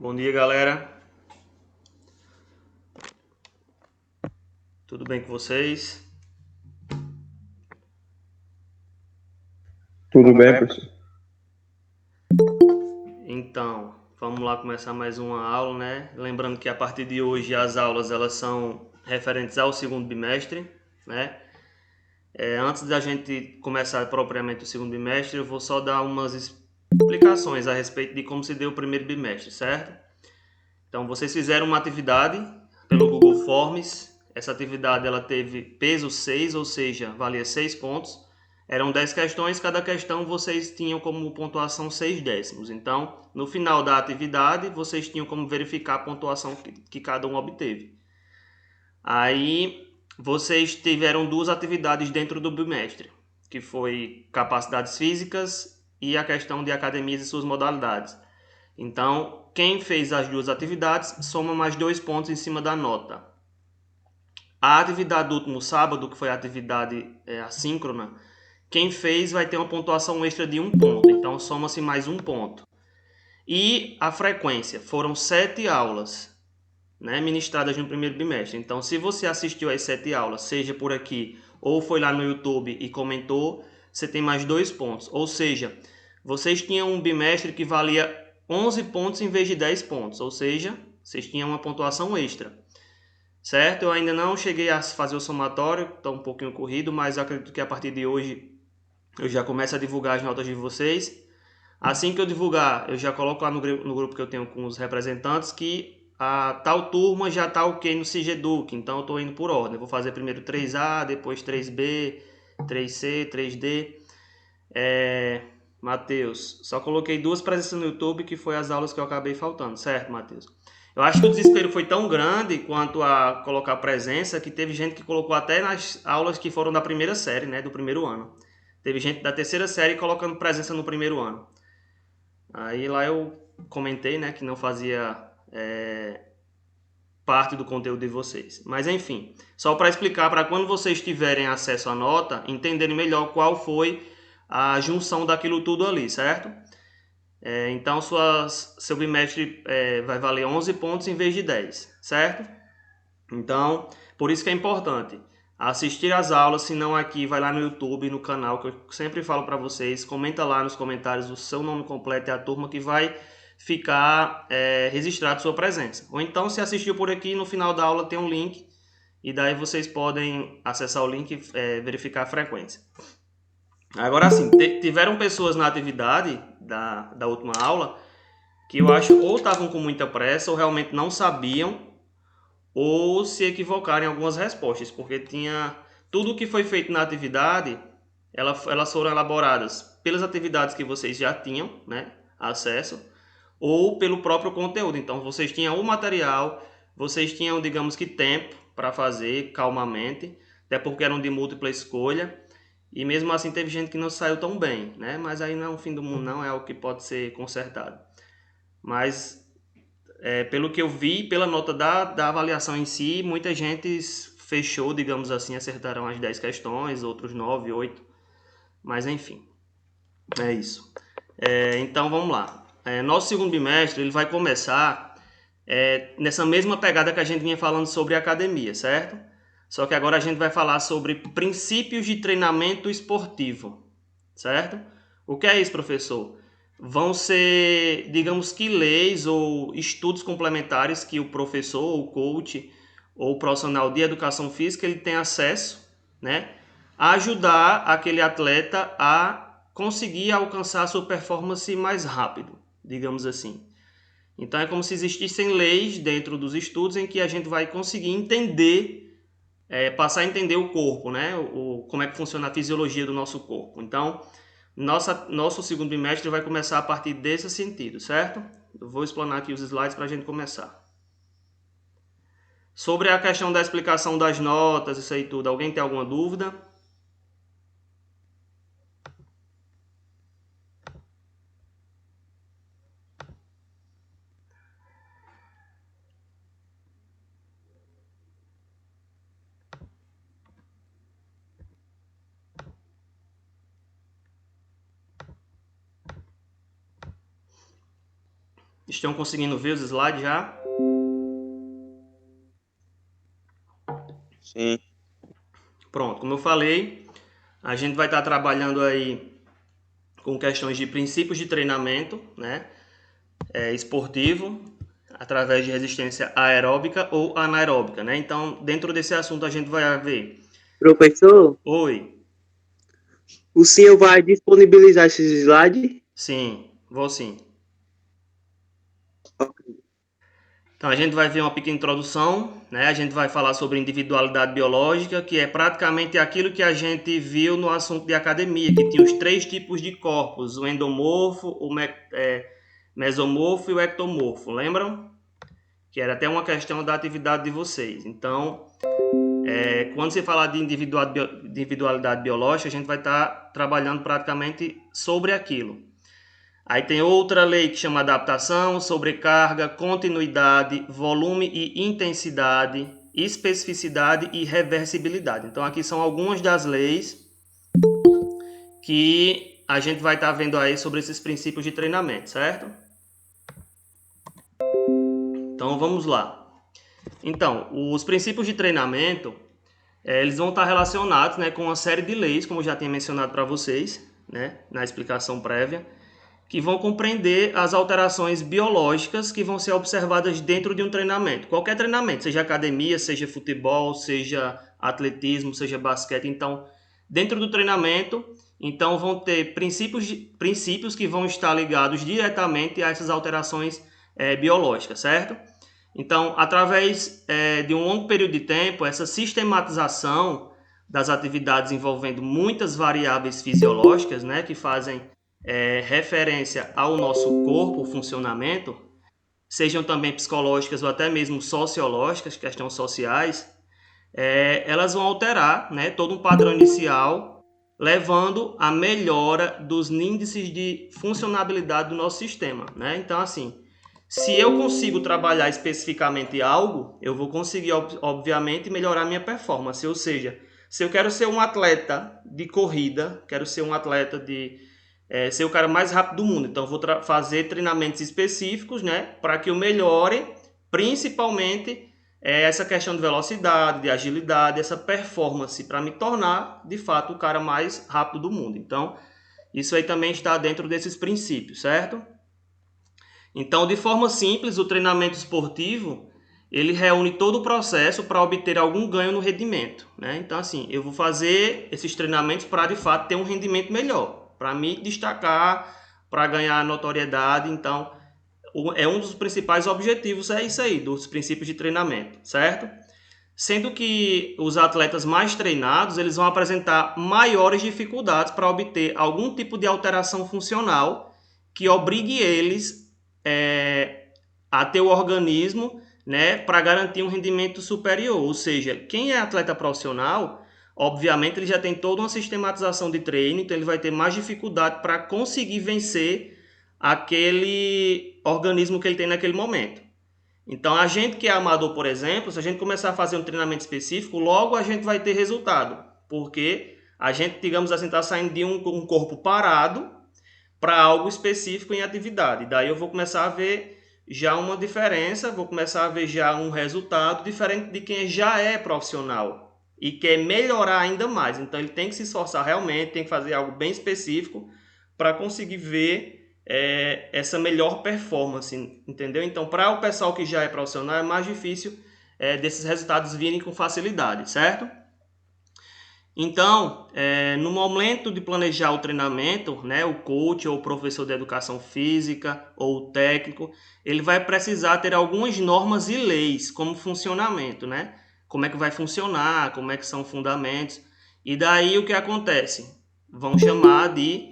Bom dia, galera. Tudo bem com vocês? Tudo bem, professor? Então, vamos lá começar mais uma aula, né? Lembrando que a partir de hoje as aulas elas são referentes ao segundo bimestre, né? Antes da gente começar propriamente o segundo bimestre, eu vou só dar umas explicações a respeito de como se deu o primeiro bimestre, certo? Então, vocês fizeram uma atividade pelo Google Forms. Essa atividade ela teve peso 6, ou seja, valia 6 pontos. Eram 10 questões, cada questão vocês tinham como pontuação 6 décimos. Então, no final da atividade, vocês tinham como verificar a pontuação que cada um obteve. Aí, vocês tiveram duas atividades dentro do bimestre, que foi capacidades físicas e a questão de academias e suas modalidades. Então, quem fez as duas atividades soma mais 2 pontos em cima da nota. A atividade do último sábado, que foi a atividade assíncrona, quem fez vai ter uma pontuação extra de 1 ponto, então soma-se mais 1 ponto. E a frequência, foram 7 aulas, né, ministradas no primeiro bimestre. Então, se você assistiu às 7 aulas, seja por aqui ou foi lá no YouTube e comentou, você tem mais 2 pontos. Ou seja, vocês tinham um bimestre que valia 11 pontos em vez de 10 pontos. Ou seja, vocês tinham uma pontuação extra. Certo? Eu ainda não cheguei a fazer o somatório, está um pouquinho corrido, mas acredito que a partir de hoje eu já começo a divulgar as notas de vocês. Assim que eu divulgar, eu já coloco lá no grupo que eu tenho com os representantes que a tal turma já está ok no Cigeduc, então eu estou indo por ordem. Eu vou fazer primeiro 3A, depois 3B, 3C, 3D. Matheus, só coloquei duas presenças no YouTube que foi as aulas que eu acabei faltando, certo, Matheus? Eu acho que o desespero foi tão grande quanto a colocar presença que teve gente que colocou até nas aulas que foram da primeira série, né, do primeiro ano. Teve gente da terceira série colocando presença no primeiro ano. Aí lá eu comentei, né, que não fazia parte do conteúdo de vocês. Mas enfim, só para explicar para quando vocês tiverem acesso à nota, entenderem melhor qual foi a junção daquilo tudo ali, certo? Então seu bimestre vai valer 11 pontos em vez de 10, certo? Então, por isso que é importante assistir às aulas, se não aqui, vai lá no YouTube, no canal, que eu sempre falo para vocês, comenta lá nos comentários o seu nome completo e a turma que vai ficar registrado sua presença. Ou então, se assistiu por aqui, no final da aula tem um link, e daí vocês podem acessar o link e verificar a frequência. Agora sim, tiveram pessoas na atividade da última aula que eu acho ou estavam com muita pressa ou realmente não sabiam ou se equivocaram em algumas respostas, porque tinha tudo o que foi feito na atividade, elas foram elaboradas pelas atividades que vocês já tinham, né, acesso, ou pelo próprio conteúdo. Então vocês tinham o material, vocês tinham, digamos que tempo para fazer calmamente, até porque eram de múltipla escolha. E mesmo assim teve gente que não saiu tão bem, né? Mas aí não é um fim do mundo, não, é algo que pode ser consertado. Mas pelo que eu vi, pela nota da avaliação em si, muita gente fechou, digamos assim, acertaram as 10 questões, outros 9, 8, mas enfim, é isso. Então vamos lá. Nosso segundo bimestre ele vai começar nessa mesma pegada que a gente vinha falando sobre academia, certo? Só que agora a gente vai falar sobre princípios de treinamento esportivo, certo? O que é isso, professor? Vão ser, digamos que leis ou estudos complementares que o professor, ou o coach, ou o profissional de educação física ele tem acesso, né, a ajudar aquele atleta a conseguir alcançar a sua performance mais rápido, digamos assim. Então é como se existissem leis dentro dos estudos em que a gente vai conseguir entender, passar a entender o corpo, né, como é que funciona a fisiologia do nosso corpo. Então nosso segundo bimestre vai começar a partir desse sentido, certo? Eu vou explanar aqui os slides para a gente começar. Sobre a questão da explicação das notas, isso aí tudo, alguém tem alguma dúvida? Estão conseguindo ver os slides já? Sim. Pronto, como eu falei, a gente vai estar trabalhando aí com questões de princípios de treinamento, né, esportivo, através de resistência aeróbica ou anaeróbica, né? Então, dentro desse assunto a gente vai ver. Professor, Oi, o senhor vai disponibilizar esses slides? sim, vou sim. Ok. Então a gente vai ver uma pequena introdução, né? A gente vai falar sobre individualidade biológica, que é praticamente aquilo que a gente viu no assunto de academia, que tinha os 3 tipos de corpos, o endomorfo, o mesomorfo e o ectomorfo, lembram? Que era até uma questão da atividade de vocês. Então, quando se falar de individualidade biológica, a gente vai estar trabalhando praticamente sobre aquilo. Aí tem outra lei que chama adaptação, sobrecarga, continuidade, volume e intensidade, especificidade e reversibilidade. Então aqui são algumas das leis que a gente vai estar vendo aí sobre esses princípios de treinamento, certo? Então vamos lá. Então, os princípios de treinamento, eles vão estar relacionados, né, com uma série de leis, como eu já tinha mencionado para vocês, né, na explicação prévia, que vão compreender as alterações biológicas que vão ser observadas dentro de um treinamento. Qualquer treinamento, seja academia, seja futebol, seja atletismo, seja basquete. Então, dentro do treinamento, então vão ter princípios que vão estar ligados diretamente a essas alterações biológicas, certo? Então, através de um longo período de tempo, essa sistematização das atividades envolvendo muitas variáveis fisiológicas, né, que fazem referência ao nosso corpo, o funcionamento, sejam também psicológicas ou até mesmo sociológicas, questões sociais, elas vão alterar, né, todo um padrão inicial, levando à melhora dos índices de funcionabilidade do nosso sistema, né? Então, assim, se eu consigo trabalhar especificamente algo, eu vou conseguir, obviamente, melhorar minha performance. Ou seja, se eu quero ser um atleta de corrida, quero ser um atleta de ser o cara mais rápido do mundo, então eu vou fazer treinamentos específicos, né, para que eu melhore, principalmente essa questão de velocidade, de agilidade, essa performance, para me tornar, de fato, o cara mais rápido do mundo. Então, isso aí também está dentro desses princípios, certo? Então, de forma simples, o treinamento esportivo, ele reúne todo o processo para obter algum ganho no rendimento, né? Então, assim, eu vou fazer esses treinamentos para, de fato, ter um rendimento melhor, para me destacar, para ganhar notoriedade. Então, é um dos principais objetivos, é isso aí, dos princípios de treinamento, certo? Sendo que os atletas mais treinados, eles vão apresentar maiores dificuldades para obter algum tipo de alteração funcional que obrigue eles a ter o organismo, né, para garantir um rendimento superior. Ou seja, quem é atleta profissional, obviamente ele já tem toda uma sistematização de treino, então ele vai ter mais dificuldade para conseguir vencer aquele organismo que ele tem naquele momento. Então, a gente que é amador, por exemplo, se a gente começar a fazer um treinamento específico, logo a gente vai ter resultado, porque a gente, digamos assim, está saindo de um corpo parado para algo específico em atividade. Daí eu vou começar a ver já uma diferença, vou começar a ver já um resultado diferente de quem já é profissional e quer melhorar ainda mais. Então ele tem que se esforçar realmente, tem que fazer algo bem específico para conseguir ver essa melhor performance, entendeu? Então, para o pessoal que já é profissional, é mais difícil desses resultados virem com facilidade, certo? Então, no momento de planejar o treinamento, né, o coach ou o professor de educação física ou o técnico, ele vai precisar ter algumas normas e leis como funcionamento, né? Como é que vai funcionar, como é que são fundamentos. E daí o que acontece? Vão chamar de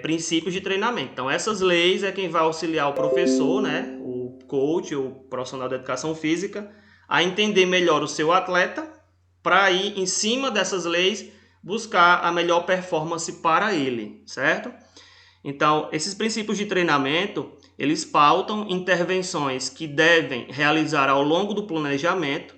princípios de treinamento. Então, essas leis é quem vai auxiliar o professor, né, o coach ou o profissional de educação física, a entender melhor o seu atleta para ir em cima dessas leis buscar a melhor performance para ele, certo? Então, esses princípios de treinamento, eles pautam intervenções que devem realizar ao longo do planejamento,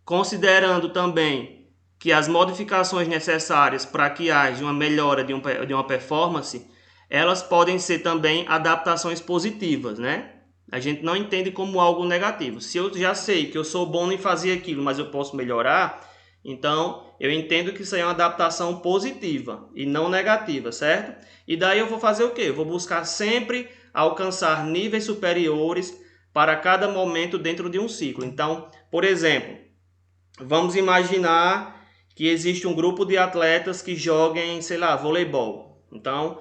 considerando também que as modificações necessárias para que haja uma melhora de uma performance, elas podem ser também adaptações positivas, né? a gente não entende como algo negativo. Se eu já sei que eu sou bom em fazer aquilo, mas eu posso melhorar, então eu entendo que isso aí é uma adaptação positiva e não negativa, certo? E daí eu vou fazer o quê? Eu vou buscar sempre alcançar níveis superiores para cada momento dentro de um ciclo. Então, por exemplo, vamos imaginar que existe um grupo de atletas que joguem, sei lá, voleibol. Então,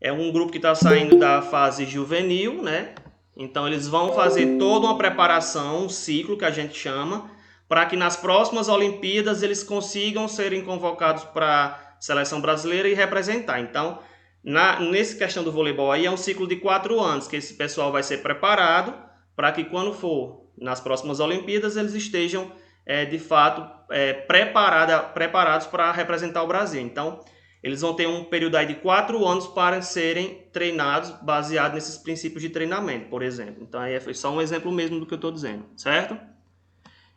é um grupo que está saindo da fase juvenil, né? Então, eles vão fazer toda uma preparação, um ciclo que a gente chama, para que nas próximas Olimpíadas eles consigam serem convocados para a seleção brasileira e representar. Então, nessa questão do voleibol aí, é um ciclo de 4 anos, que esse pessoal vai ser preparado para que quando for nas próximas Olimpíadas eles estejam de fato preparados para representar o Brasil. Então, eles vão ter um período aí de 4 anos para serem treinados baseado nesses princípios de treinamento, por exemplo. Então, aí foi só um exemplo mesmo do que eu estou dizendo, certo?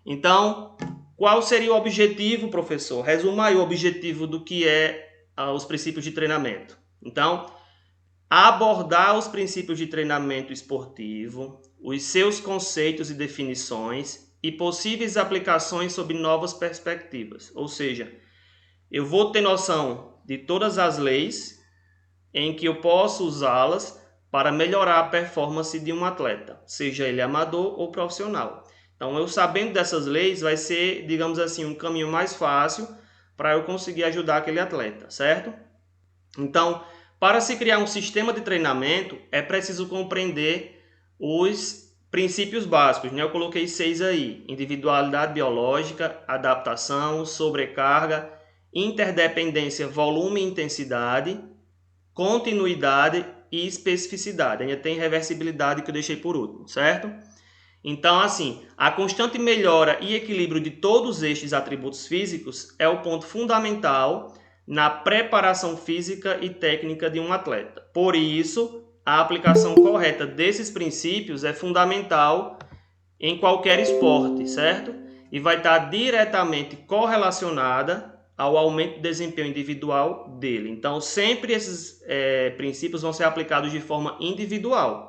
Então, qual seria o objetivo, professor? Resuma aí o objetivo do que os princípios de treinamento. Então, abordar os princípios de treinamento esportivo, os seus conceitos e definições e possíveis aplicações sob novas perspectivas. Ou seja, eu vou ter noção de todas as leis em que eu posso usá-las para melhorar a performance de um atleta, seja ele amador ou profissional. Então, eu sabendo dessas leis, vai ser, digamos assim, um caminho mais fácil para eu conseguir ajudar aquele atleta, certo? Então, para se criar um sistema de treinamento, é preciso compreender os princípios básicos, né? Eu coloquei 6 aí: individualidade biológica, adaptação, sobrecarga, interdependência, volume e intensidade, continuidade e especificidade. Ainda tem reversibilidade que eu deixei por último, certo? Então, assim, a constante melhora e equilíbrio de todos estes atributos físicos é o ponto fundamental na preparação física e técnica de um atleta. Por isso, a aplicação correta desses princípios é fundamental em qualquer esporte, certo? E vai estar diretamente correlacionada ao aumento do desempenho individual dele. Então, sempre esses princípios vão ser aplicados de forma individual.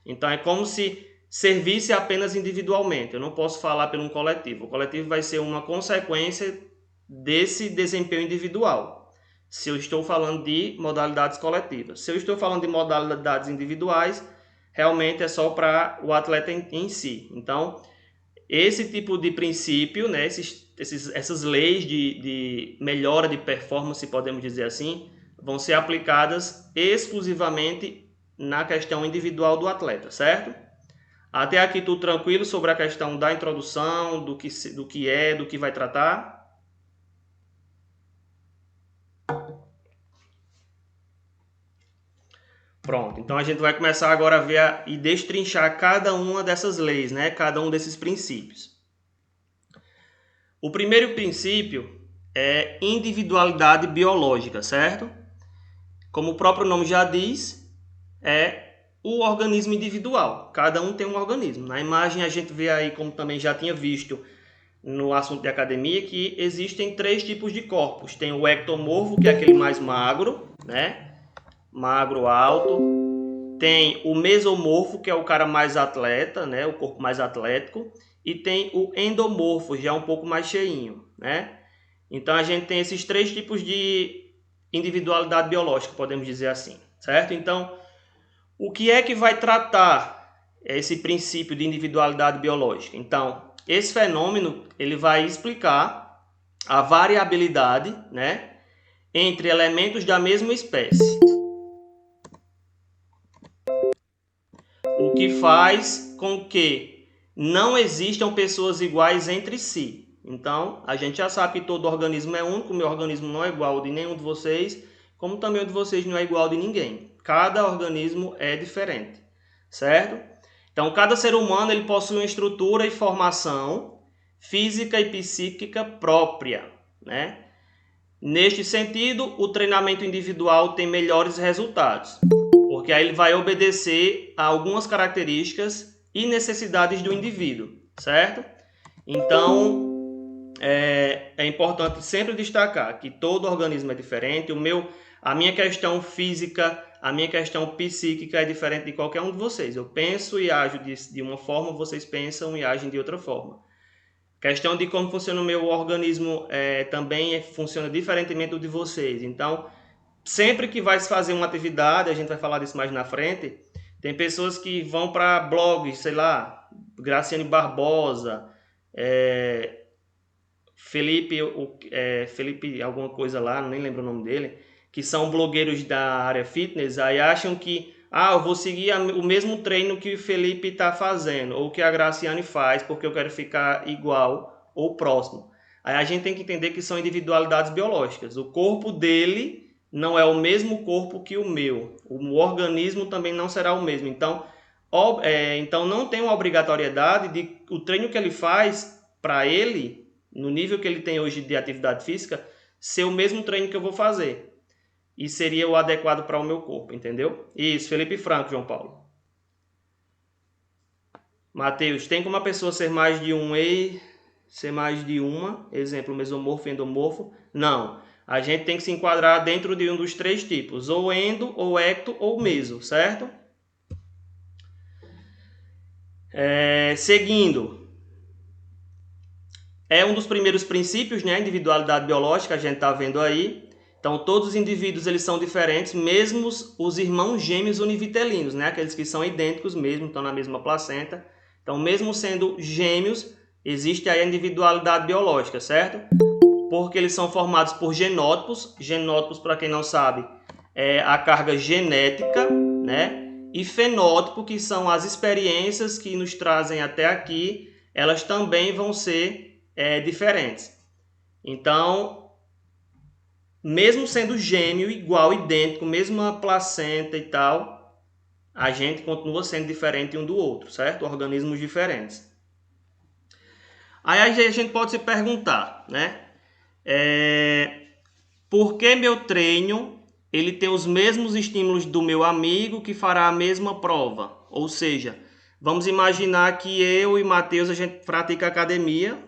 Então, é como se servisse apenas individualmente. Eu não posso falar por um coletivo. O coletivo vai ser uma consequência desse desempenho individual, se eu estou falando de modalidades coletivas. Se eu estou falando de modalidades individuais, realmente é só para o atleta em si. Então, esse tipo de princípio, né, essas leis de melhora de performance, podemos dizer assim, vão ser aplicadas exclusivamente na questão individual do atleta, certo? Até aqui tudo tranquilo sobre a questão da introdução, do que vai tratar? Pronto, então a gente vai começar agora a ver e destrinchar cada uma dessas leis, né? Cada um desses princípios. O primeiro princípio é individualidade biológica, certo? Como o próprio nome já diz, é o organismo individual. Cada um tem um organismo. Na imagem a gente vê aí, como também já tinha visto no assunto de academia, que existem 3 tipos de corpos. Tem o ectomorfo, que é aquele mais magro, né? Magro, alto. Tem o mesomorfo, que é o cara mais atleta, né? O corpo mais atlético. E tem o endomorfo, já um pouco mais cheinho, né? Então a gente tem esses 3 tipos de individualidade biológica, podemos dizer assim, certo? Então, o que é que vai tratar esse princípio de individualidade biológica? Então, esse fenômeno ele vai explicar a variabilidade, né, entre elementos da mesma espécie. O que faz com que não existam pessoas iguais entre si. Então, a gente já sabe que todo organismo é único, o meu organismo não é igual ao de nenhum de vocês, como também o de vocês não é igual ao de ninguém. Cada organismo é diferente, certo? Então, cada ser humano ele possui uma estrutura e formação física e psíquica própria, né? Neste sentido, o treinamento individual tem melhores resultados, porque aí ele vai obedecer a algumas características e necessidades do indivíduo, certo? Então, é importante sempre destacar que todo organismo é diferente. A minha questão física a minha questão psíquica é diferente de qualquer um de vocês. Eu penso e ajo de uma forma, vocês pensam e agem de outra forma. Questão de como funciona o meu organismo também funciona diferentemente do de vocês. Então, sempre que vai se fazer uma atividade, a gente vai falar disso mais na frente, tem pessoas que vão para blogs, sei lá, Graciane Barbosa, Felipe alguma coisa lá, nem lembro o nome dele, que são blogueiros da área fitness, aí acham que eu vou seguir o mesmo treino que o Felipe está fazendo, ou que a Graciane faz, porque eu quero ficar igual ou próximo. Aí a gente tem que entender que são individualidades biológicas. O corpo dele não é o mesmo corpo que o meu. O organismo também não será o mesmo. Então não tem uma obrigatoriedade de o treino que ele faz para ele, no nível que ele tem hoje de atividade física, ser o mesmo treino que eu vou fazer. E seria o adequado para o meu corpo, entendeu? Isso, Felipe Franco, João Paulo. Matheus, tem como a pessoa ser mais de um e ser mais de uma? Exemplo, mesomorfo, endomorfo? Não. A gente tem que se enquadrar dentro de um dos três tipos, ou endo, ou ecto, ou meso, certo? Seguindo. É um dos primeiros princípios, né? Individualidade biológica, a gente está vendo aí. Então, todos os indivíduos eles são diferentes, mesmo os irmãos gêmeos univitelinos, né? Aqueles que são idênticos mesmo, estão na mesma placenta. Então, mesmo sendo gêmeos, existe aí a individualidade biológica, certo? Porque eles são formados por genótipos. Genótipos, para quem não sabe, é a carga genética, né? E fenótipo, que são as experiências que nos trazem até aqui, elas também vão ser diferentes. Então, mesmo sendo gêmeo, igual, idêntico, mesma placenta e tal, a gente continua sendo diferente um do outro, certo? Organismos diferentes. Aí a gente pode se perguntar, né? Por que meu treino ele tem os mesmos estímulos do meu amigo que fará a mesma prova? Ou seja, vamos imaginar que eu e Matheus a gente pratica academia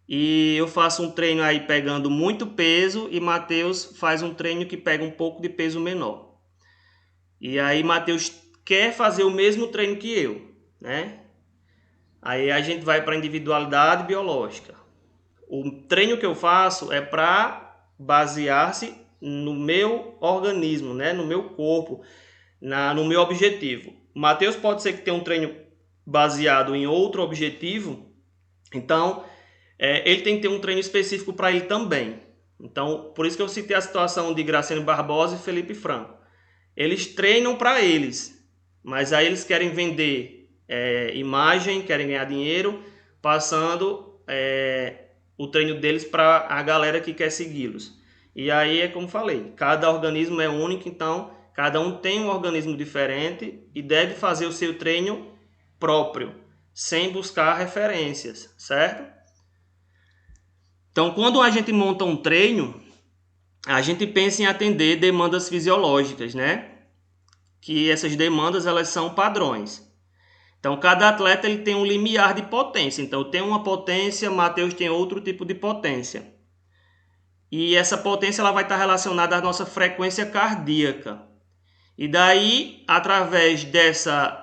e eu faço um treino aí pegando muito peso e Matheus faz um treino que pega um pouco de peso menor. E aí Matheus quer fazer o mesmo treino que eu, né? Aí a gente vai para a individualidade biológica. O treino que eu faço é para basear-se no meu organismo, né? No meu corpo, no meu objetivo. O Matheus pode ser que tenha um treino baseado em outro objetivo, então ele tem que ter um treino específico para ele também. Então, por isso que eu citei a situação de Graciane Barbosa e Felipe Franco. Eles treinam para eles, mas aí eles querem vender imagem, querem ganhar dinheiro, passando o treino deles para a galera que quer segui-los. E aí é como falei, cada organismo é único, então cada um tem um organismo diferente e deve fazer o seu treino próprio, sem buscar referências, certo? Então, quando a gente monta um treino, a gente pensa em atender demandas fisiológicas, né? Que essas demandas elas são padrões. Então, cada atleta ele tem um limiar de potência. Então, eu tenho uma potência, Matheus tem outro tipo de potência. E essa potência ela vai estar relacionada à nossa frequência cardíaca. E daí, através dessa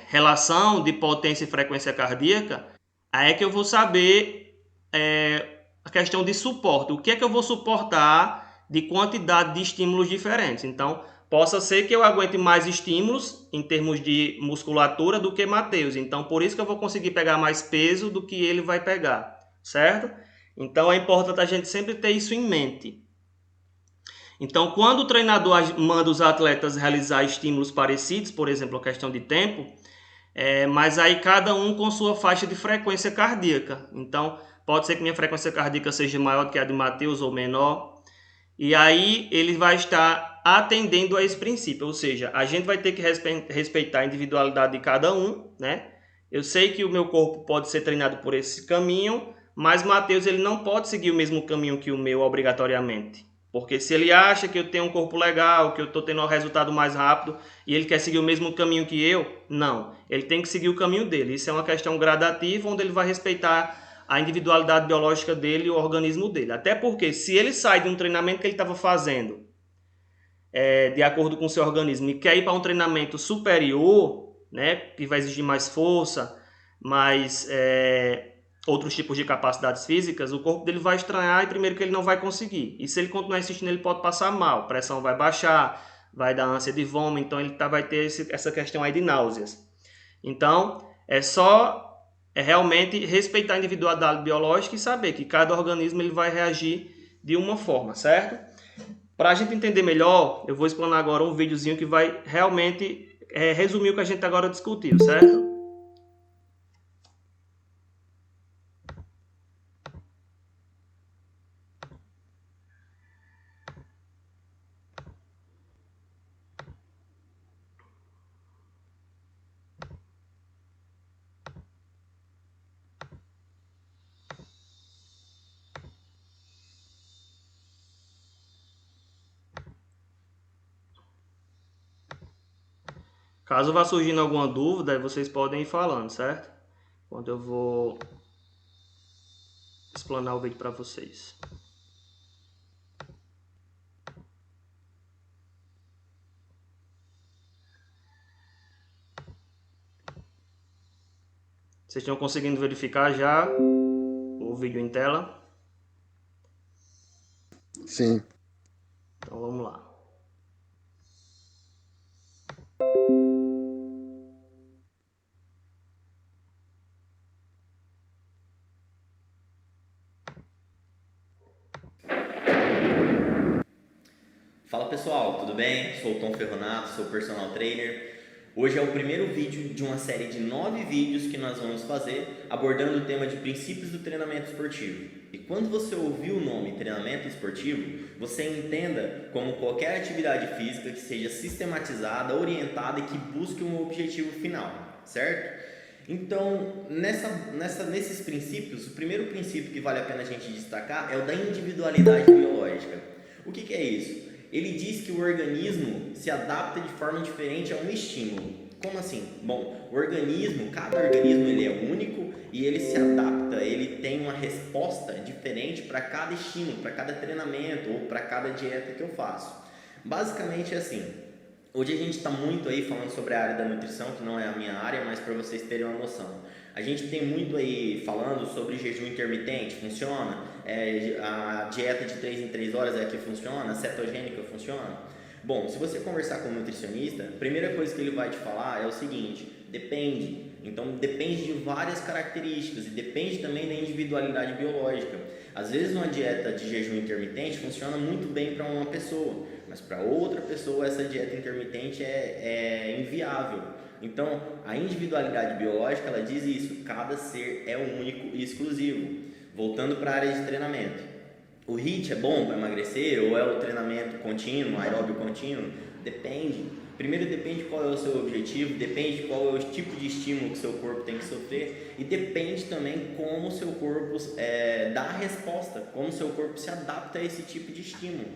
relação de potência e frequência cardíaca, aí é que eu vou saber a questão de suporte. O que é que eu vou suportar de quantidade de estímulos diferentes. Então, possa ser que eu aguente mais estímulos em termos de musculatura do que Matheus. Então, por isso que eu vou conseguir pegar mais peso do que ele vai pegar, certo? Então, é importante a gente sempre ter isso em mente. Então, quando o treinador manda os atletas realizar estímulos parecidos, por exemplo, a questão de tempo, mas aí cada um com sua faixa de frequência cardíaca. Então, pode ser que minha frequência cardíaca seja maior do que a de Matheus ou menor. E aí ele vai estar atendendo a esse princípio, ou seja, a gente vai ter que respeitar a individualidade de cada um, né? Eu sei que o meu corpo pode ser treinado por esse caminho, mas Matheus ele não pode seguir o mesmo caminho que o meu obrigatoriamente. Porque se ele acha que eu tenho um corpo legal, que eu estou tendo um resultado mais rápido e ele quer seguir o mesmo caminho que eu, não. Ele tem que seguir o caminho dele. Isso é uma questão gradativa, onde ele vai respeitar a individualidade biológica dele e o organismo dele. Até porque se ele sai de um treinamento que ele estava fazendo de acordo com o seu organismo e quer ir para um treinamento superior, né, que vai exigir mais força, mais outros tipos de capacidades físicas, o corpo dele vai estranhar e primeiro que ele não vai conseguir. E se ele continuar insistindo, ele pode passar mal, a pressão vai baixar, vai dar ânsia de vômito, então ele vai ter essa questão aí de náuseas. Então, realmente respeitar a individualidade biológica e saber que cada organismo ele vai reagir de uma forma, certo? Para a gente entender melhor, eu vou explanar agora um videozinho que vai realmente resumir o que a gente agora discutiu, certo? Caso vá surgindo alguma dúvida, vocês podem ir falando, certo? Quando eu vou explanar o vídeo para vocês. Vocês estão conseguindo verificar já o vídeo em tela? Sim. Então vamos lá. Fala pessoal, tudo bem? Sou o Tom Ferronato, sou personal trainer. Hoje é o primeiro vídeo de uma série de 9 vídeos que nós vamos fazer abordando o tema de princípios do treinamento esportivo. E quando você ouvir o nome treinamento esportivo, você entenda como qualquer atividade física que seja sistematizada, orientada e que busque um objetivo final, certo? Então, nesses princípios, o primeiro princípio que vale a pena a gente destacar é o da individualidade biológica. O que é isso? Ele diz que o organismo se adapta de forma diferente a um estímulo. Como assim? Bom, cada organismo ele é único e ele se adapta, ele tem uma resposta diferente para cada estímulo, para cada treinamento ou para cada dieta que eu faço. Basicamente é assim. Hoje a gente está muito aí falando sobre a área da nutrição, que não é a minha área, mas para vocês terem uma noção. A gente tem muito aí falando sobre jejum intermitente, funciona? A dieta de 3 em 3 horas é a que funciona? A cetogênica funciona? Bom, se você conversar com um nutricionista, a primeira coisa que ele vai te falar é o seguinte: depende. Então depende de várias características e depende também da individualidade biológica. Às vezes uma dieta de jejum intermitente funciona muito bem para uma pessoa, mas para outra pessoa essa dieta intermitente é inviável. Então a individualidade biológica ela diz isso, cada ser é único e exclusivo. Voltando para a área de treinamento, o HIIT é bom para emagrecer ou é o treinamento contínuo, aeróbio contínuo? Depende. Primeiro depende qual é o seu objetivo, depende qual é o tipo de estímulo que o seu corpo tem que sofrer e depende também como o seu corpo dá a resposta, como o seu corpo se adapta a esse tipo de estímulo.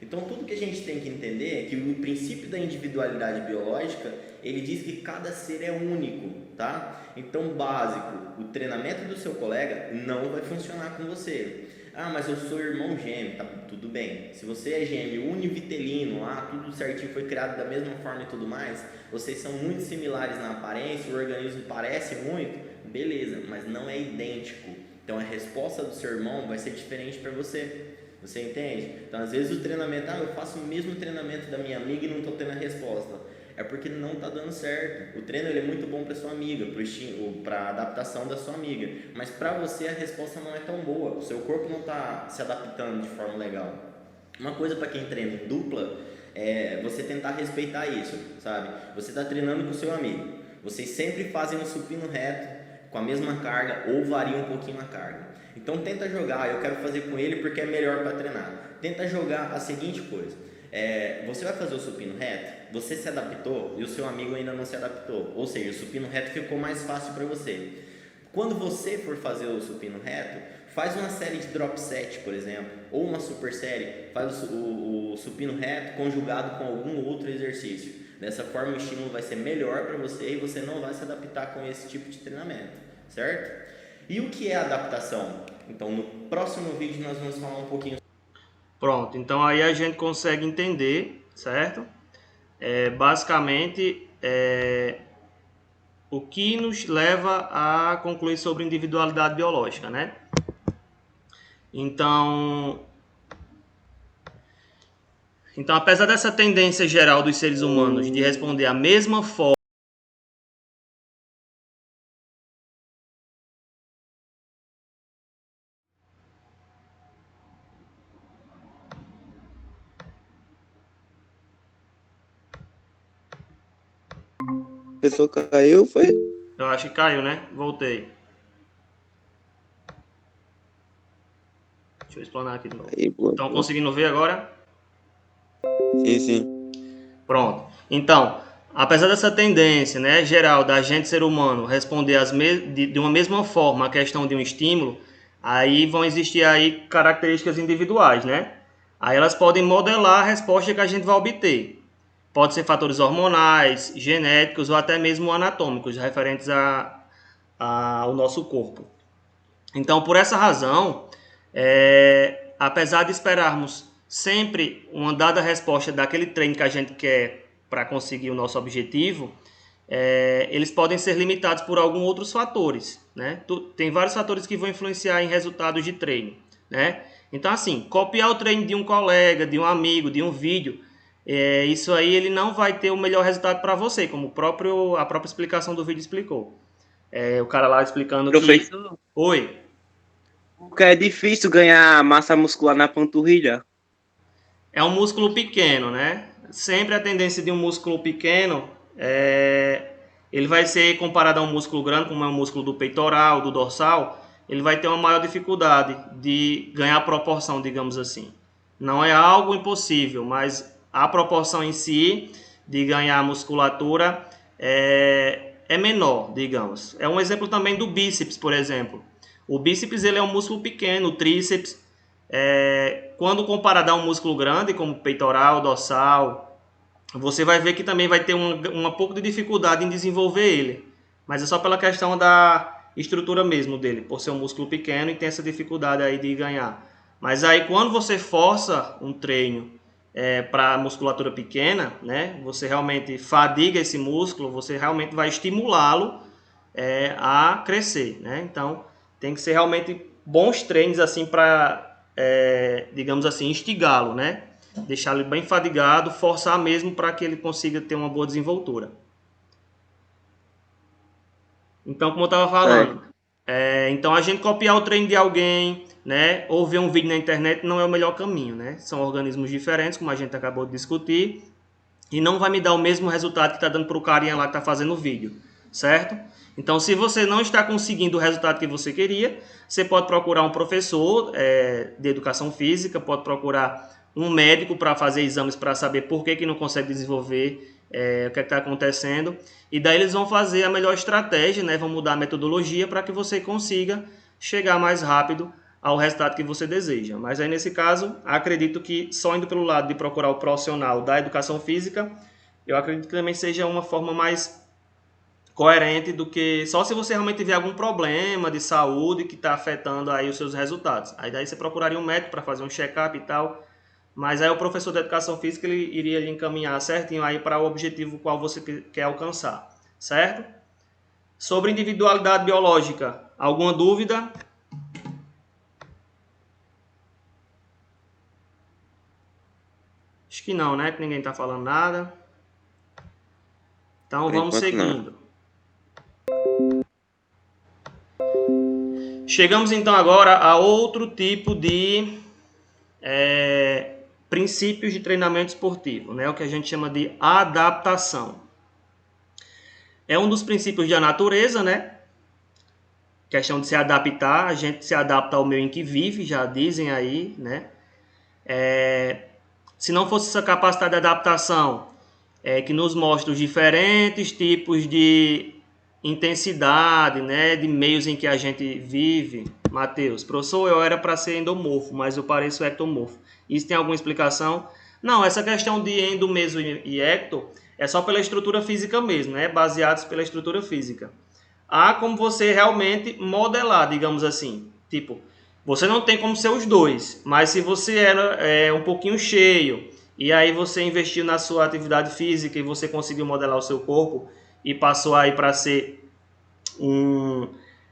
Então tudo que a gente tem que entender é que o princípio da individualidade biológica, ele diz que cada ser é único, tá? Então básico, o treinamento do seu colega não vai funcionar com você. Ah, mas eu sou irmão gêmeo, tá tudo bem. Se você é gêmeo univitelino, tudo certinho, foi criado da mesma forma e tudo mais, vocês são muito similares na aparência, o organismo parece muito, beleza, mas não é idêntico. Então a resposta do seu irmão vai ser diferente para você. Você entende? Então às vezes o treinamento, eu faço o mesmo treinamento da minha amiga e não estou tendo a resposta. É porque não está dando certo. O treino ele é muito bom para sua amiga, para a adaptação da sua amiga, mas para você a resposta não é tão boa. O seu corpo não está se adaptando de forma legal. Uma coisa para quem treina em dupla é você tentar respeitar isso, sabe? Você está treinando com o seu amigo, vocês sempre fazem um supino reto com a mesma carga ou varia um pouquinho a carga. Então tenta jogar, eu quero fazer com ele porque é melhor para treinar. Tenta jogar a seguinte coisa: você vai fazer o supino reto, você se adaptou e o seu amigo ainda não se adaptou, ou seja, o supino reto ficou mais fácil para você. Quando você for fazer o supino reto, faz uma série de drop set, por exemplo, ou uma super série, faz o supino reto conjugado com algum outro exercício. Dessa forma o estímulo vai ser melhor para você e você não vai se adaptar com esse tipo de treinamento, certo? E o que é adaptação? Então no próximo vídeo nós vamos falar um pouquinho. Pronto, então aí a gente consegue entender certo? Basicamente, o que nos leva a concluir sobre individualidade biológica, né? Então, apesar dessa tendência geral dos seres humanos de responder a mesma forma, A pessoa caiu, foi? eu acho que caiu, né? Voltei. Deixa eu explanar aqui de novo. Aí, Estão conseguindo ver agora? sim, sim. Pronto. Então, apesar dessa tendência, né, geral da gente ser humano responder de uma mesma forma a questão de um estímulo, aí vão existir aí características individuais, né? Aí elas podem modelar a resposta que a gente vai obter. Pode ser fatores hormonais, genéticos ou até mesmo anatômicos, referentes ao nosso corpo. Então, por essa razão, apesar de esperarmos sempre uma dada resposta daquele treino que a gente quer para conseguir o nosso objetivo, eles podem ser limitados por alguns outros fatores, né? Tem vários fatores que vão influenciar em resultados de treino, né? Então, assim, copiar o treino de um colega, de um amigo, de um vídeo, isso aí ele não vai ter o melhor resultado para você, como a própria explicação do vídeo explicou. O cara lá explicando Professor, que... Oi. porque é difícil ganhar massa muscular na panturrilha. É um músculo pequeno, né? Sempre a tendência de um músculo pequeno ele vai ser comparado a um músculo grande, como é o músculo do peitoral, do dorsal, ele vai ter uma maior dificuldade de ganhar proporção, digamos assim. Não é algo impossível, mas a proporção em si de ganhar musculatura é menor, digamos. É um exemplo também do bíceps, por exemplo. O bíceps ele é um músculo pequeno, o tríceps quando comparado a um músculo grande, como peitoral, dorsal, você vai ver que também vai ter um pouco de dificuldade em desenvolver ele. Mas é só pela questão da estrutura mesmo dele, por ser um músculo pequeno e tem essa dificuldade aí de ganhar. Mas aí quando você força um treino para musculatura pequena, né, você realmente fadiga esse músculo, você realmente vai estimulá-lo a crescer, né? Então tem que ser realmente bons treinos assim para digamos assim, instigá-lo, né? Deixar ele bem fadigado, forçar mesmo para que ele consiga ter uma boa desenvoltura. Então, como eu estava falando, então a gente copiar o treino de alguém, né? Ou ver um vídeo na internet não é o melhor caminho, né? São organismos diferentes, como a gente acabou de discutir, e não vai me dar o mesmo resultado que está dando para o carinha lá que está fazendo o vídeo, certo? Então, se você não está conseguindo o resultado que você queria, você pode procurar um professor de educação física, pode procurar um médico para fazer exames para saber por que não consegue desenvolver, o que está acontecendo. E daí eles vão fazer a melhor estratégia, né? Vão mudar a metodologia para que você consiga chegar mais rápido ao resultado que você deseja. Mas aí nesse caso, acredito que só indo pelo lado de procurar o profissional da educação física, eu acredito que também seja uma forma mais coerente do que só se você realmente tiver algum problema de saúde que está afetando aí os seus resultados. Aí daí você procuraria um médico para fazer um check-up e tal, mas aí o professor de educação física ele iria lhe encaminhar certinho aí para o objetivo qual você quer alcançar, certo? Sobre individualidade biológica, alguma dúvida? Acho que não, né? Que ninguém está falando nada. Então vamos seguindo. Chegamos então agora a outro tipo de princípios de treinamento esportivo, né? O que a gente chama de adaptação. É um dos princípios da natureza, né? Questão de se adaptar, a gente se adapta ao meio em que vive, já dizem aí, né? Se não fosse essa capacidade de adaptação que nos mostra os diferentes tipos de intensidade, né, de meios em que a gente vive. Matheus, professor, eu era para ser endomorfo, mas eu pareço ectomorfo. Isso tem alguma explicação? Não, essa questão de endo, meso e ecto é só pela estrutura física mesmo, né, baseados pela estrutura física. Há como você realmente modelar, digamos assim. Tipo, você não tem como ser os dois, mas se você era um pouquinho cheio e aí você investiu na sua atividade física e você conseguiu modelar o seu corpo e passou aí para ser um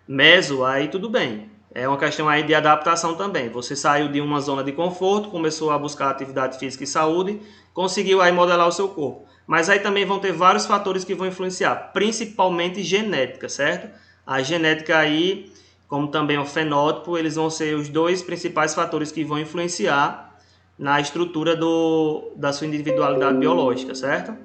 meso, aí tudo bem. É uma questão aí de adaptação também. Você saiu de uma zona de conforto, começou a buscar atividade física e saúde, conseguiu aí modelar o seu corpo. Mas aí também vão ter vários fatores que vão influenciar, principalmente genética, certo? A genética aí, como também o fenótipo, eles vão ser os dois principais fatores que vão influenciar na estrutura da sua individualidade biológica, certo?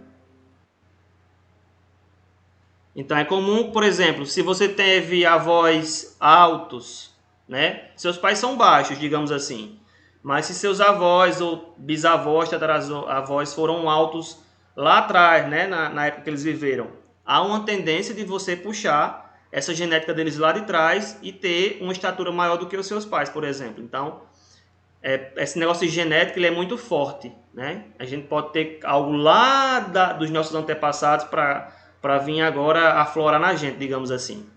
Então é comum, por exemplo, se você teve avós altos, né? Seus pais são baixos, digamos assim. Mas se seus avós ou bisavós, tataravós foram altos lá atrás, né? Na época que eles viveram, há uma tendência de você puxar essa genética deles lá de trás e ter uma estatura maior do que os seus pais, por exemplo. Então, esse negócio de genética ele é muito forte, né? A gente pode ter algo lá dos nossos antepassados para vir agora aflorar na gente, digamos assim.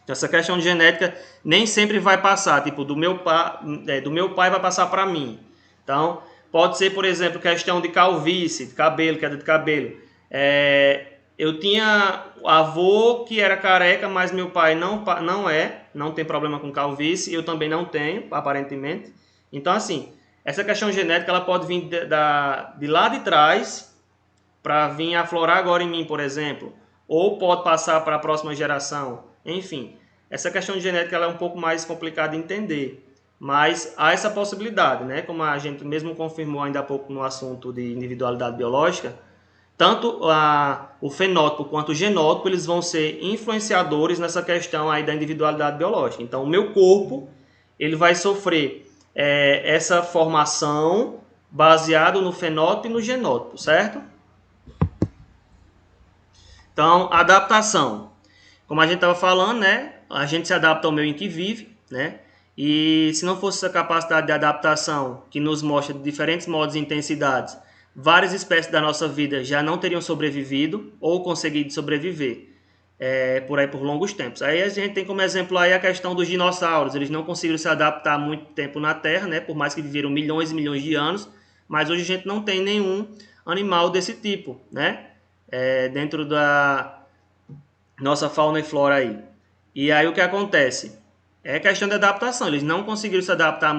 Essa questão de genética nem sempre vai passar, tipo, do meu pai vai passar para mim. Então, pode ser, por exemplo, questão de calvície, de cabelo, queda de cabelo. Eu tinha avô que era careca, mas meu pai não tem problema com calvície, eu também não tenho, aparentemente. Então, assim, essa questão genética ela pode vir de lá de trás para vir aflorar agora em mim, por exemplo, ou pode passar para a próxima geração. Enfim, essa questão de genética ela é um pouco mais complicada de entender, mas há essa possibilidade, né? Como a gente mesmo confirmou ainda há pouco no assunto de individualidade biológica, tanto o fenótipo quanto o genótipo eles vão ser influenciadores nessa questão aí da individualidade biológica. Então, o meu corpo ele vai sofrer essa formação baseado no fenótipo e no genótipo, certo? Então, adaptação. Como a gente estava falando, né? A gente se adapta ao meio em que vive, né? E se não fosse essa capacidade de adaptação que nos mostra de diferentes modos e intensidades, várias espécies da nossa vida já não teriam sobrevivido ou conseguido sobreviver por longos tempos. Aí a gente tem como exemplo aí a questão dos dinossauros. Eles não conseguiram se adaptar muito tempo na Terra, né? Por mais que viveram milhões e milhões de anos, mas hoje a gente não tem nenhum animal desse tipo, né? Dentro da nossa fauna e flora aí. E aí o que acontece? É questão de adaptação. Eles não conseguiram se adaptar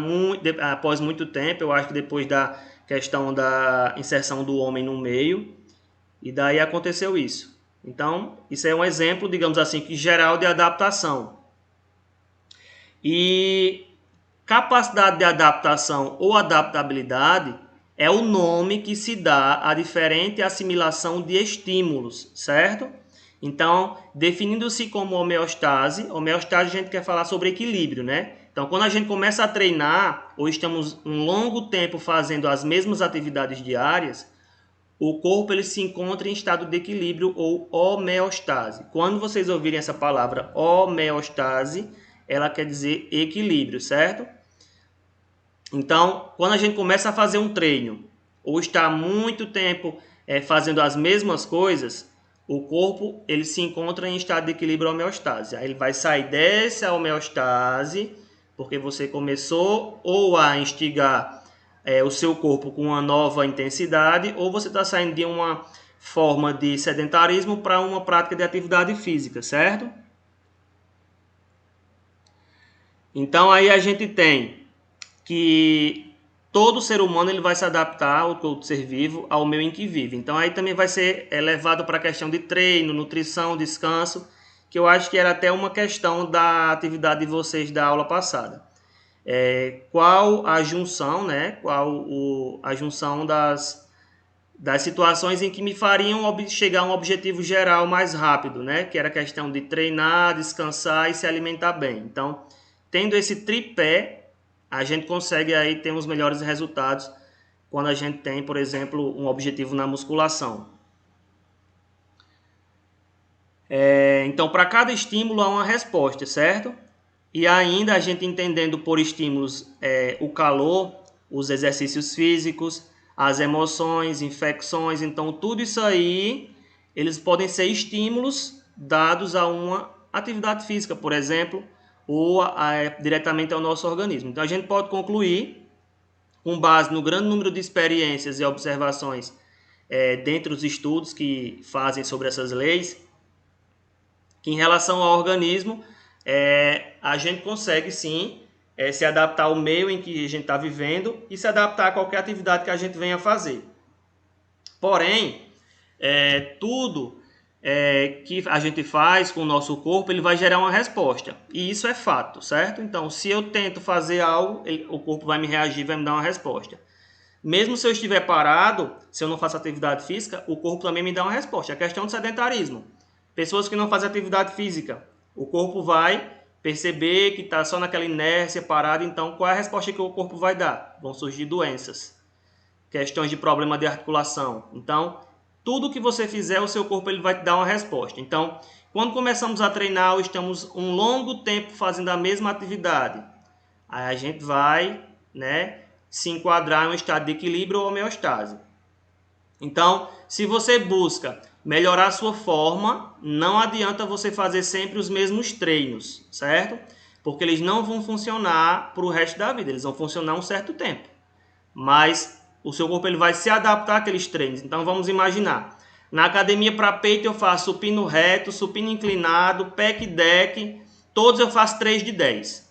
após muito tempo. Eu acho que depois da questão da inserção do homem no meio. E daí aconteceu isso. Então, isso é um exemplo, digamos assim, geral de adaptação. E capacidade de adaptação ou adaptabilidade é o nome que se dá à diferente assimilação de estímulos, certo? Então, definindo-se como homeostase a gente quer falar sobre equilíbrio, né? Então, quando a gente começa a treinar, ou estamos um longo tempo fazendo as mesmas atividades diárias, o corpo ele se encontra em estado de equilíbrio ou homeostase. Quando vocês ouvirem essa palavra homeostase, ela quer dizer equilíbrio, certo? Então, quando a gente começa a fazer um treino, ou está muito tempo fazendo as mesmas coisas, o corpo ele se encontra em estado de equilíbrio homeostase. Aí ele vai sair dessa homeostase, porque você começou ou a instigar o seu corpo com uma nova intensidade, ou você está saindo de uma forma de sedentarismo para uma prática de atividade física, certo? Então aí a gente tem que todo ser humano ele vai se adaptar, ou todo ser vivo, ao meio em que vive. Então aí também vai ser levado para a questão de treino, nutrição, descanso, que eu acho que era até uma questão da atividade de vocês da aula passada. Qual a junção, né? A junção das situações em que me fariam chegar a um objetivo geral mais rápido, né? Que era a questão de treinar, descansar e se alimentar bem. Então, tendo esse tripé, a gente consegue aí ter os melhores resultados quando a gente tem, por exemplo, um objetivo na musculação. Então, para cada estímulo há uma resposta, certo? E ainda a gente entendendo por estímulos o calor, os exercícios físicos, as emoções, infecções. Então, tudo isso aí, eles podem ser estímulos dados a uma atividade física, por exemplo, ou diretamente ao nosso organismo. Então a gente pode concluir, com base no grande número de experiências e observações dentre os estudos que fazem sobre essas leis, que em relação ao organismo, a gente consegue sim se adaptar ao meio em que a gente está vivendo e se adaptar a qualquer atividade que a gente venha fazer. Porém, tudo que a gente faz com o nosso corpo, ele vai gerar uma resposta. E isso é fato, certo? Então, se eu tento fazer algo, o corpo vai me reagir, vai me dar uma resposta. Mesmo se eu estiver parado, se eu não faço atividade física, o corpo também me dá uma resposta. É questão de sedentarismo. Pessoas que não fazem atividade física, o corpo vai perceber que está só naquela inércia, parado. Então, qual é a resposta que o corpo vai dar? Vão surgir doenças, questões de problema de articulação. Então, tudo que você fizer, o seu corpo ele vai te dar uma resposta. Então, quando começamos a treinar ou estamos um longo tempo fazendo a mesma atividade, aí a gente vai, se enquadrar em um estado de equilíbrio ou homeostase. Então, se você busca melhorar a sua forma, não adianta você fazer sempre os mesmos treinos, certo? Porque eles não vão funcionar para o resto da vida, eles vão funcionar um certo tempo. Mas o seu corpo ele vai se adaptar àqueles treinos. Então vamos imaginar, na academia para peito eu faço supino reto, supino inclinado, pec deck, todos eu faço 3 de 10.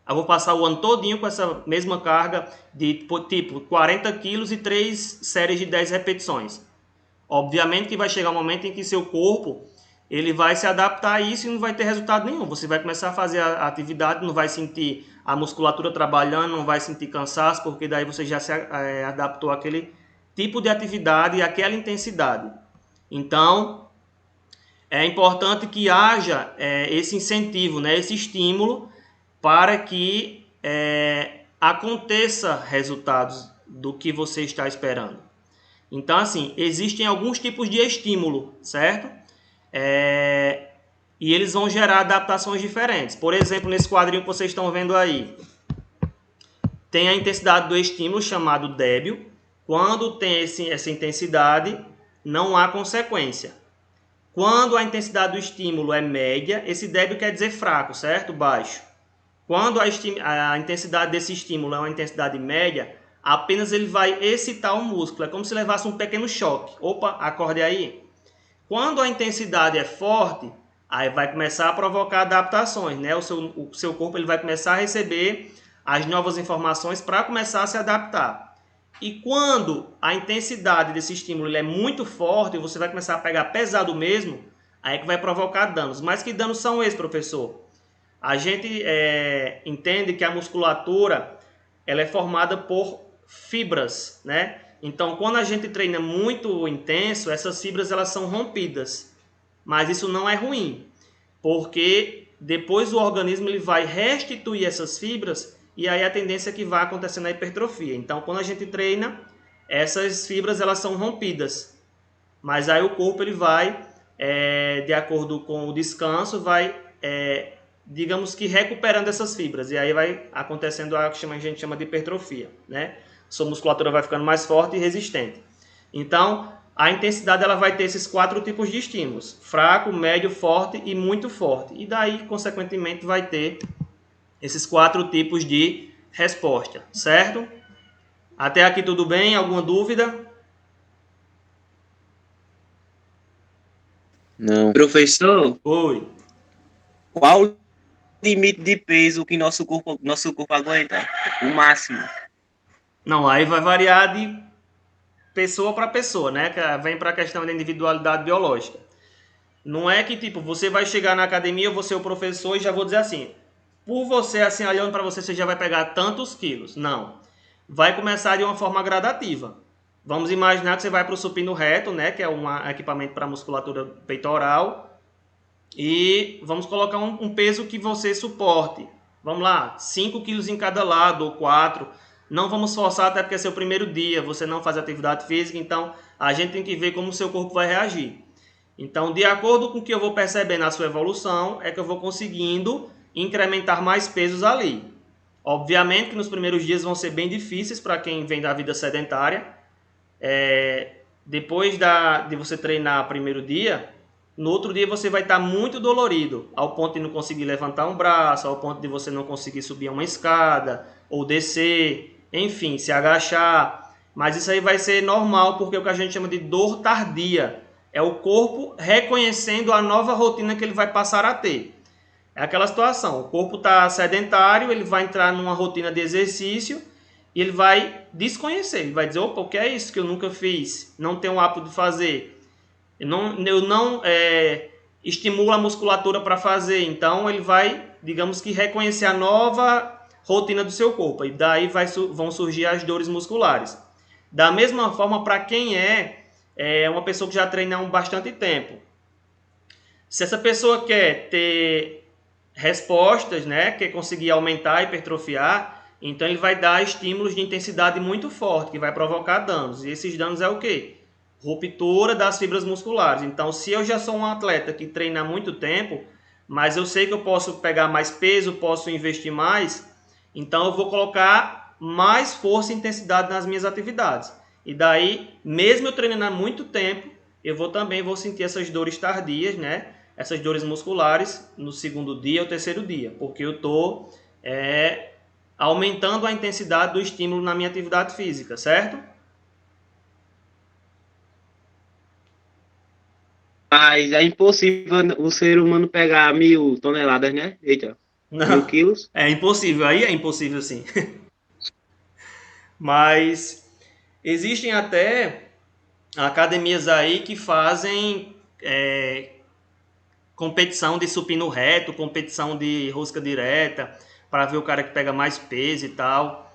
Eu vou passar o ano todinho com essa mesma carga de tipo 40 quilos e 3 séries de 10 repetições. Obviamente que vai chegar um momento em que seu corpo ele vai se adaptar a isso e não vai ter resultado nenhum. Você vai começar a fazer a atividade, não vai sentir a musculatura trabalhando, não vai sentir cansaço, porque daí você já se adaptou àquele tipo de atividade e àquela intensidade. Então, é importante que haja esse incentivo, esse estímulo, para que aconteça resultados do que você está esperando. Então, assim, existem alguns tipos de estímulo, certo? E eles vão gerar adaptações diferentes. Por exemplo, nesse quadrinho que vocês estão vendo aí, tem a intensidade do estímulo chamado débil. Quando tem essa intensidade, não há consequência. Quando a intensidade do estímulo é média, esse débil quer dizer fraco, certo? Baixo. Quando a intensidade desse estímulo é uma intensidade média, apenas ele vai excitar o músculo. É como se levasse um pequeno choque. Opa, acorde aí. Quando a intensidade é forte, aí vai começar a provocar adaptações, O seu corpo ele vai começar a receber as novas informações para começar a se adaptar. E quando a intensidade desse estímulo ele é muito forte, você vai começar a pegar pesado mesmo, aí que vai provocar danos. Mas que danos são esses, professor? A gente entende que a musculatura ela é formada por fibras, Então, quando a gente treina muito intenso, essas fibras elas são rompidas. Mas isso não é ruim, porque depois o organismo ele vai restituir essas fibras e aí a tendência é que vá acontecendo a hipertrofia. Então, quando a gente treina, essas fibras elas são rompidas. Mas aí o corpo ele vai, de acordo com o descanso, vai, digamos que recuperando essas fibras. E aí vai acontecendo o que a gente chama de hipertrofia, Sua musculatura vai ficando mais forte e resistente. Então, a intensidade ela vai ter esses 4 tipos de estímulos: fraco, médio, forte e muito forte. E daí, consequentemente, vai ter esses 4 tipos de resposta, certo? Até aqui tudo bem? Alguma dúvida? Não. Professor, Oi. qual o limite de peso que nosso corpo aguenta? O máximo. Não, aí vai variar de pessoa para pessoa, Que vem para a questão da individualidade biológica. Não é que, tipo, você vai chegar na academia, eu vou ser o professor e já vou dizer assim, por você, assim, olhando para você, você já vai pegar tantos quilos. Não. Vai começar de uma forma gradativa. Vamos imaginar que você vai para o supino reto, que é um equipamento para musculatura peitoral. E vamos colocar um peso que você suporte. Vamos lá, 5 quilos em cada lado ou 4. Não vamos forçar, até porque é seu primeiro dia, você não faz atividade física, então a gente tem que ver como o seu corpo vai reagir. Então, de acordo com o que eu vou perceber na sua evolução, é que eu vou conseguindo incrementar mais pesos ali. Obviamente que nos primeiros dias vão ser bem difíceis para quem vem da vida sedentária. Depois de você treinar o primeiro dia, no outro dia você vai estar muito dolorido, ao ponto de não conseguir levantar um braço, ao ponto de você não conseguir subir uma escada, ou descer, enfim, se agachar. Mas isso aí vai ser normal, porque é o que a gente chama de dor tardia. É o corpo reconhecendo a nova rotina que ele vai passar a ter. É aquela situação, o corpo está sedentário, ele vai entrar numa rotina de exercício e ele vai desconhecer, ele vai dizer, opa, o que é isso que eu nunca fiz, não tenho o hábito de fazer, eu não estimulo a musculatura para fazer, então ele vai, digamos que, reconhecer a nova rotina do seu corpo, e daí vão surgir as dores musculares. Da mesma forma, para quem é uma pessoa que já treina há bastante tempo, se essa pessoa quer ter respostas, né, quer conseguir aumentar, hipertrofiar, então ele vai dar estímulos de intensidade muito forte, que vai provocar danos. E esses danos é o quê? Ruptura das fibras musculares. Então, se eu já sou um atleta que treina há muito tempo, mas eu sei que eu posso pegar mais peso, posso investir mais, então eu vou colocar mais força e intensidade nas minhas atividades. E daí, mesmo eu treinando há muito tempo, eu também vou sentir essas dores tardias, né? Essas dores musculares no segundo dia ou terceiro dia, porque eu estou aumentando a intensidade do estímulo na minha atividade física, certo? Mas é impossível o ser humano pegar 1.000 toneladas, né? Eita, mil Não, quilos. é impossível, aí é impossível sim. Mas existem até academias aí que fazem competição de supino reto, competição de rosca direta, para ver o cara que pega mais peso e tal.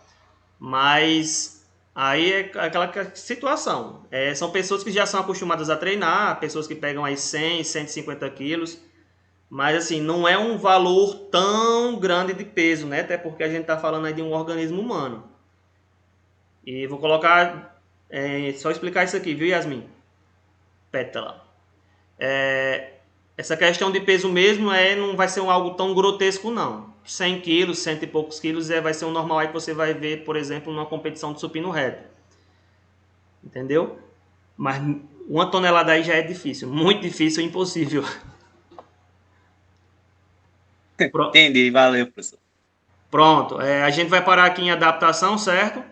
Mas aí é aquela situação. São pessoas que já são acostumadas a treinar, pessoas que pegam aí 100, 150 quilos. Mas assim, não é um valor tão grande de peso, né? Até porque a gente está falando aí de um organismo humano. E vou colocar, só explicar isso aqui, viu, Yasmin? Pétala. Essa questão de peso mesmo não vai ser algo tão grotesco, não. 100 quilos, cento e poucos quilos vai ser o normal aí que você vai ver, por exemplo, numa competição de supino reto. Entendeu? Mas 1 tonelada aí já é difícil, muito difícil, impossível. Entendi, valeu, professor. Pronto, a gente vai parar aqui em adaptação, certo?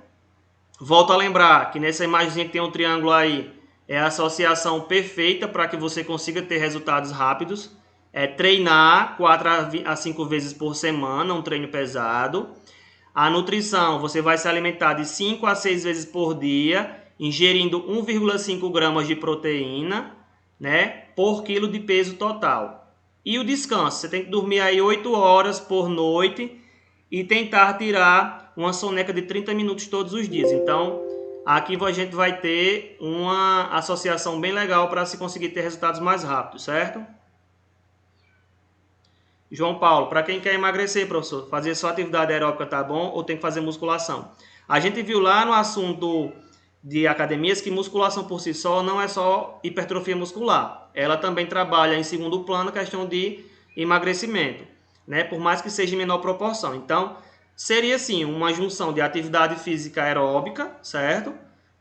Volto a lembrar que nessa imagem que tem um triângulo aí, é a associação perfeita para que você consiga ter resultados rápidos. É treinar 4 a 5 vezes por semana, um treino pesado. A nutrição, você vai se alimentar de 5 a 6 vezes por dia, ingerindo 1,5 gramas de proteína, né, por quilo de peso total. E o descanso, você tem que dormir aí 8 horas por noite e tentar tirar uma soneca de 30 minutos todos os dias. Então, aqui a gente vai ter uma associação bem legal para se conseguir ter resultados mais rápidos, certo? João Paulo, para quem quer emagrecer, professor, fazer só atividade aeróbica tá bom ou tem que fazer musculação? A gente viu lá no assunto de academias que musculação por si só não é só hipertrofia muscular. Ela também trabalha em segundo plano a questão de emagrecimento, né? Por mais que seja em menor proporção. Então, seria sim uma junção de atividade física aeróbica, certo?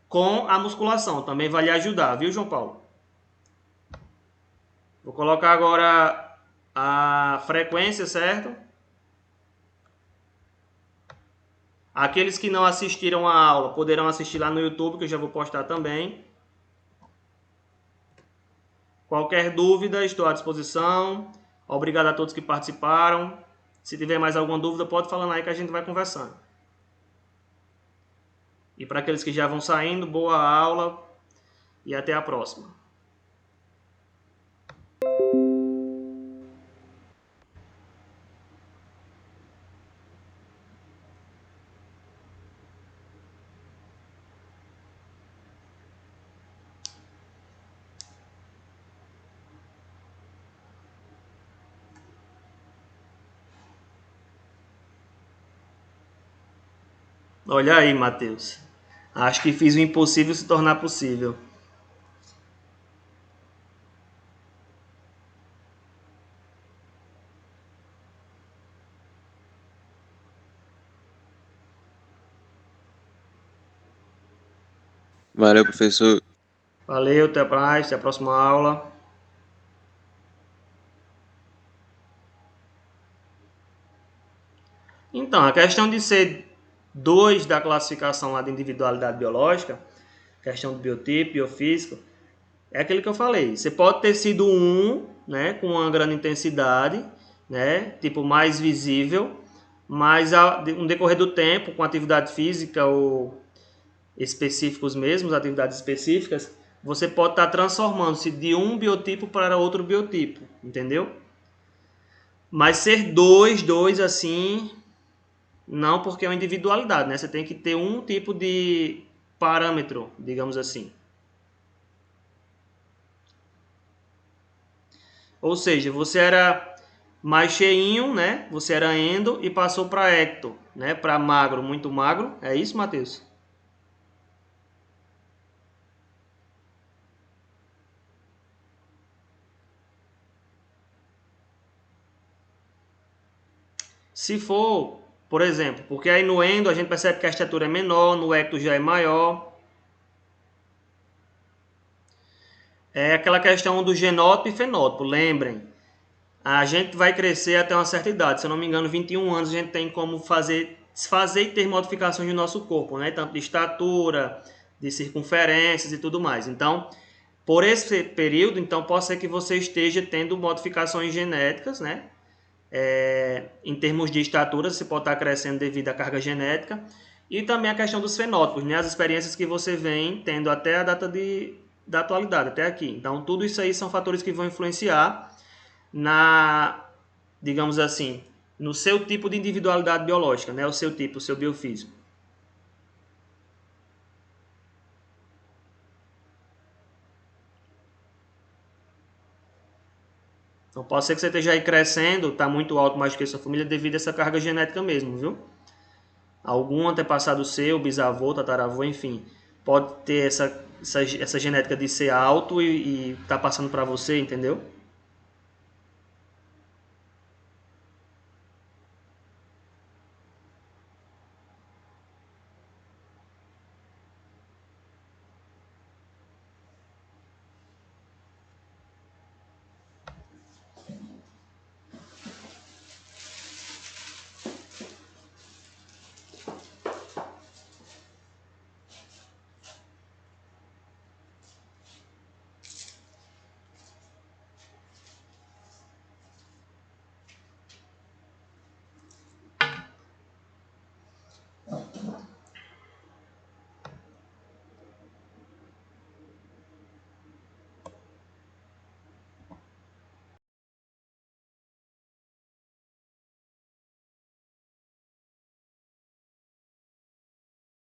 Com a musculação. Também vai lhe ajudar, viu, João Paulo? Vou colocar agora a frequência, certo? Aqueles que não assistiram a aula poderão assistir lá no YouTube, que eu já vou postar também. Qualquer dúvida, estou à disposição. Obrigado a todos que participaram. Se tiver mais alguma dúvida, pode falar aí que a gente vai conversando. E para aqueles que já vão saindo, boa aula e até a próxima. Olha aí, Matheus. Acho que fiz o impossível se tornar possível. Valeu, professor. Valeu, até mais, até a próxima aula. Então, a questão de ser 2 da classificação lá de individualidade biológica, questão do biotipo, biofísico, é aquele que eu falei. Você pode ter sido 1, né, com uma grande intensidade, né, tipo mais visível, mas no decorrer do tempo, com atividade física ou específicos mesmos, atividades específicas, você pode estar transformando-se de um biotipo para outro biotipo, entendeu? Mas ser 2 assim, não, porque é uma individualidade, né? Você tem que ter um tipo de parâmetro, digamos assim. Ou seja, você era mais cheinho, né? Você era endo e passou para ecto, né? Para magro, muito magro. É isso, Matheus? Se for, por exemplo, porque aí no endo a gente percebe que a estatura é menor, no ecto já é maior. É aquela questão do genótipo e fenótipo, lembrem. A gente vai crescer até uma certa idade, se eu não me engano, 21 anos a gente tem como fazer e ter modificações no nosso corpo, né? Tanto de estatura, de circunferências e tudo mais. Então, por esse período, então pode ser que você esteja tendo modificações genéticas, né? Em termos de estatura, você pode estar crescendo devido à carga genética. E também a questão dos fenótipos, né? As experiências que você vem tendo até a data da atualidade, até aqui. Então, tudo isso aí são fatores que vão influenciar digamos assim, no seu tipo de individualidade biológica, né? O seu tipo, o seu biofísico. Então pode ser que você esteja aí crescendo, está muito alto mais do que sua família devido a essa carga genética mesmo, viu? Algum antepassado seu, bisavô, tataravô, enfim, pode ter essa genética de ser alto e tá passando para você, entendeu?